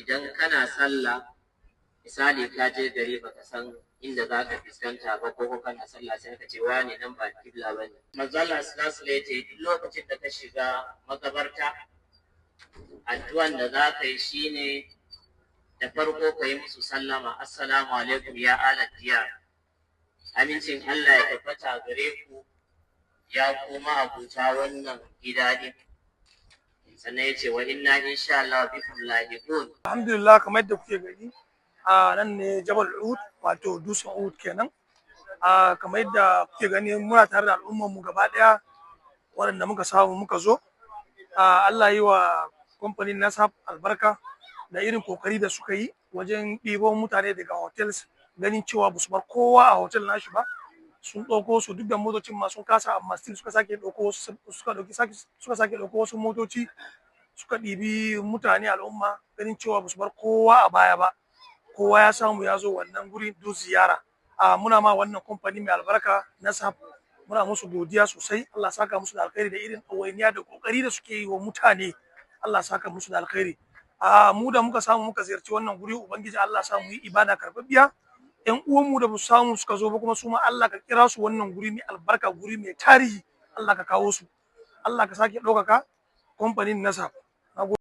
idan kana sallah misali ka je gari baka san inda za ka fuskanta ba ko kana sallah sai ka ce wani nan ba kibla ba ne. Manzo Allah sallallahu alaihi wasallam duk lokacin da ka shiga makabarta addu'an da za ka yi shine da farko ka yi musu sallama, assalamu alaikum ya ala diyar, amincin Allah ya tabbata gare ku ya kuma abuta wannan gida din. Sannan ya ce wa inna insha Allah bikum lahiqun. Alhamdulillah, kamar yadda kuke gani a nan ne Jabal Uhud, wato dutsen Uhud kenan. Kamar yadda kuke gani muna tare da al'ummar mu gaba daya waɗanda muka samu muka zo. Allah yi wa kamfanin Nasaf albarka da irin kokari da suka yi wajen ɗibo mutane daga hotels, ganin cewa ba su bar kowa a hotel nashi ba. Sun ɗauko su duk da motocin ma sun kasa, amma still suka sake ɗauko wasu motoci suka ɗibi mutane al'umma, ganin cewa ba su bar kowa a baya ba. Kowa ya samu ya zo wannan guri don ziyara. Muna ma wannan kamfani mai albarka Nasaf muna musu godiya sosai. Allah saka musu da alkhairi da irin ɗawainiya da kokari da suke yi wa mutane. Allah saka musu da alkhairi. Mu da muka samu muka ziyarci wannan guri, ubangiji Allah sa mu yi ibada karɓaɓɓiya. Yan uwanmu da ba su samu suka zo ba kuma su ma Allah ka kira su wannan guri mai albarka, guri mai tarihi. Allah ka kawo su, Allah ka sake ɗaukaka kamfanin Nasaf.